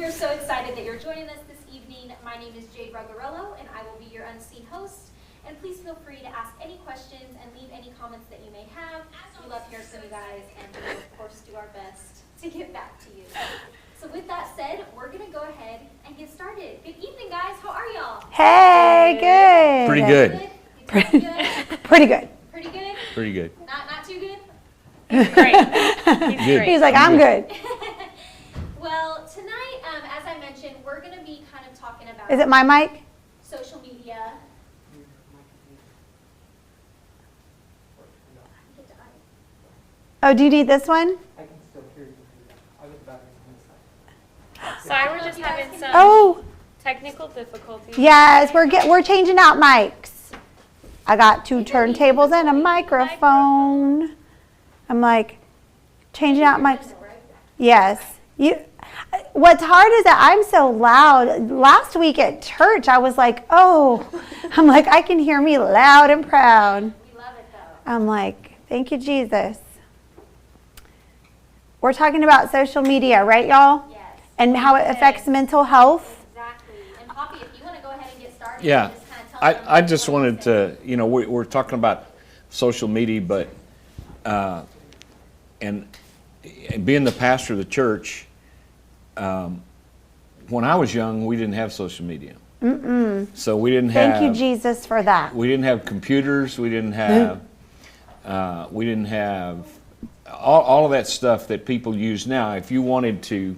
We are so excited that you're joining us this evening. My name is Jade Ruggarello, and I will be your unseen host. And please feel free to ask any questions and leave any comments that you may have. We love hearing from you guys, and we will, of course, do our best to get back to you. So with that said, we're going to go ahead and get started. Good evening, guys. How are y'all? Hey, good. Pretty good. Pretty good? Pretty good. Pretty good? Pretty good. Not too good? Great. Good. He's like, I'm good. Well, tonight, as I mentioned, we're going to be kind of talking about Is it my mic? social media. Oh, do you need this one? I can still hear you. I was back on the side. Sorry, we're just having some Oh, technical difficulties. yes, we're changing out mics. I got two turntables and a microphone. I'm like changing out mics. Yes. What's hard is that I'm so loud. Last week at church, I was like, oh, I'm like, I can hear me loud and proud. We love it, though. I'm like, thank you, Jesus. We're talking about social media, right, y'all? Yes. And how it affects mental health. Exactly. And Poppy, if you want to go ahead and get started. Yeah, and just kind of tell them I just what you wanted think. to, we're talking about social media, but, and being the pastor of the church, when I was young, we didn't have social media. So we didn't have. Thank you, Jesus, for that. We didn't have computers. We didn't have. All of that stuff that people use now. If you wanted to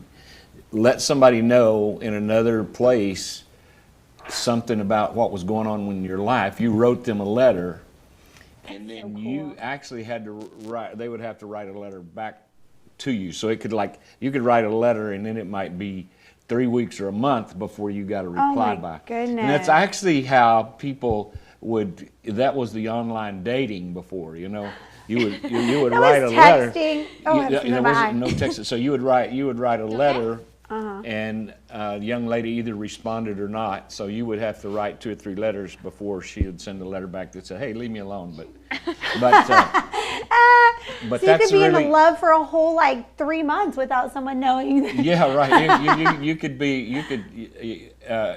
let somebody know in another place something about what was going on in your life, you wrote them a letter, and then you actually had to write. They would have to write a letter back to you. So it could you could write a letter, and then it might be 3 weeks or a month before you got a reply my back. goodness. And that's actually how people would. That was the online dating before. You would That write was a letter. texting. Oh, You- that's in the there wasn't behind. no text. So you would write a letter, and the young lady either responded or not. So you would have to write 2 or 3 letters before she would send a letter back that said, "Hey, leave me alone." But So you that's could be really in love for a whole 3 months without someone knowing. yeah, right. You could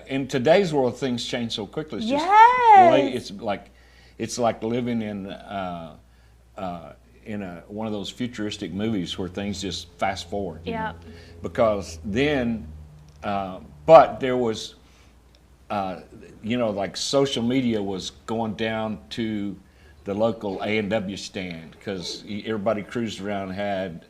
in today's world, things change so quickly. It's just Yes. it's like living in one of those futuristic movies where things just fast forward. you Yeah. know. Because then, but there was, social media was going down to the local A&W stand because everybody cruised around and had.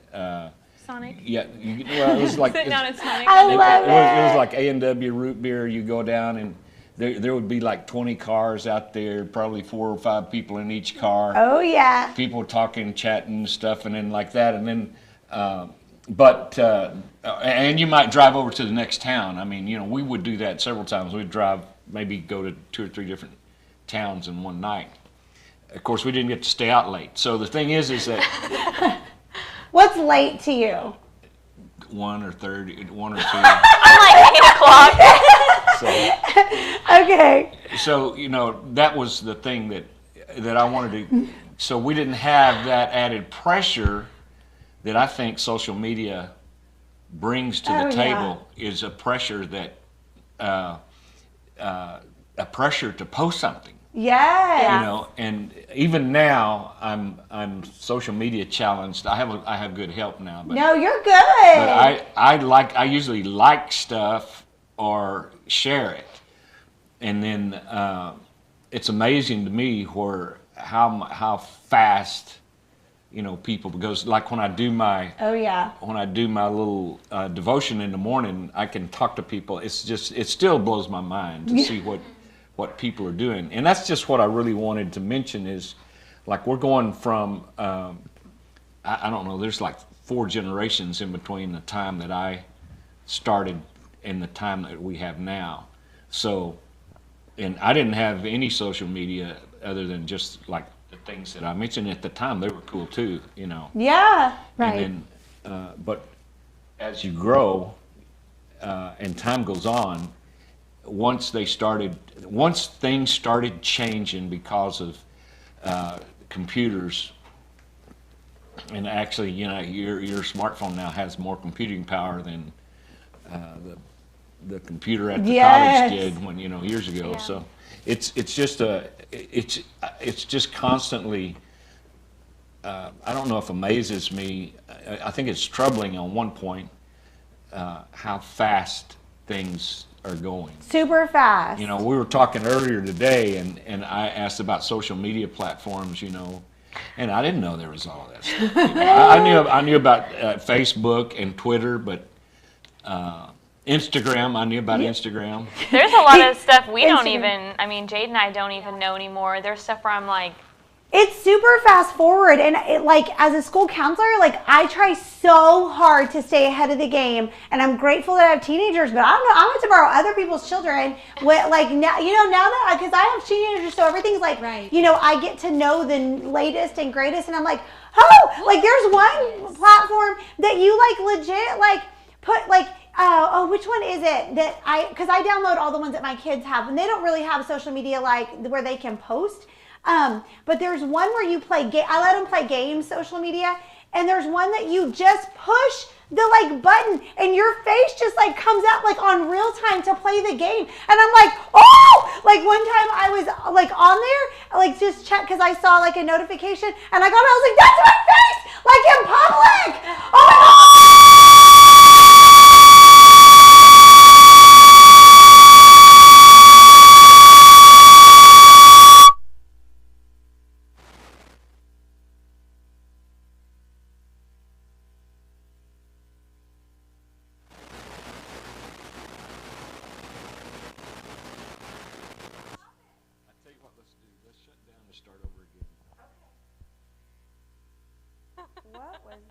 Sonic. Yeah, it was like Sit down at Sonic. I love it was like A&W root beer. You go down and there would be 20 cars out there, probably 4 or 5 people in each car. Oh, yeah. People talking, chatting, and stuff, and then like that, and then, and you might drive over to the next town. I mean, we would do that several times. We'd drive, maybe go to 2 or 3 different towns in one night. Of course, we didn't get to stay out late. So the thing is that What's late to you? 1 or 2. I'm like 8 o'clock. Okay. So that was the thing that I wanted to. So we didn't have that added pressure that I think social media brings to the table. Is a pressure that a pressure to post something. Yes. And even now I'm social media challenged. I have good help now, but No, you're good. But I usually like stuff or share it, and then it's amazing to me how fast people, because like when I do my little devotion in the morning, I can talk to people. It still blows my mind to see what people are doing, and that's just what I really wanted to mention is we're going from I don't know, there's 4 generations in between the time that I started and the time that we have now. So, and I didn't have any social media other than just the things that I mentioned at the time. They were cool too, Yeah. Right. And then, but as you grow and time goes on, once things started changing because of computers, and actually, your smartphone now has more computing power than the computer at the Yes. college did when years ago. Yeah. So it's just constantly. I don't know if amazes me. I think it's troubling on one point how fast things are going. Super fast. We were talking earlier today, and I asked about social media platforms, and I didn't know there was all that stuff. I knew about Facebook and Twitter, but Instagram, I knew about Instagram. There's a lot of stuff we don't Instagram. even, Jade and I don't even know anymore. There's stuff where I'm like, It's super fast forward, and as a school counselor, I try so hard to stay ahead of the game, and I'm grateful that I have teenagers. But I don't know, I want to borrow other people's children. Now that because I have teenagers, so everything's Right. I get to know the latest and greatest, and I'm like, oh, there's one platform that you legit put which one is it that because I download all the ones that my kids have, and they don't really have social media where they can post. But there's one where you play I let them play games, social media, and there's one that you just push the button and your face just comes out on real time to play the game. And I'm like, oh! One time I was on there, just check because I saw a notification, and I got it, I was like, that's my face! In public! Oh my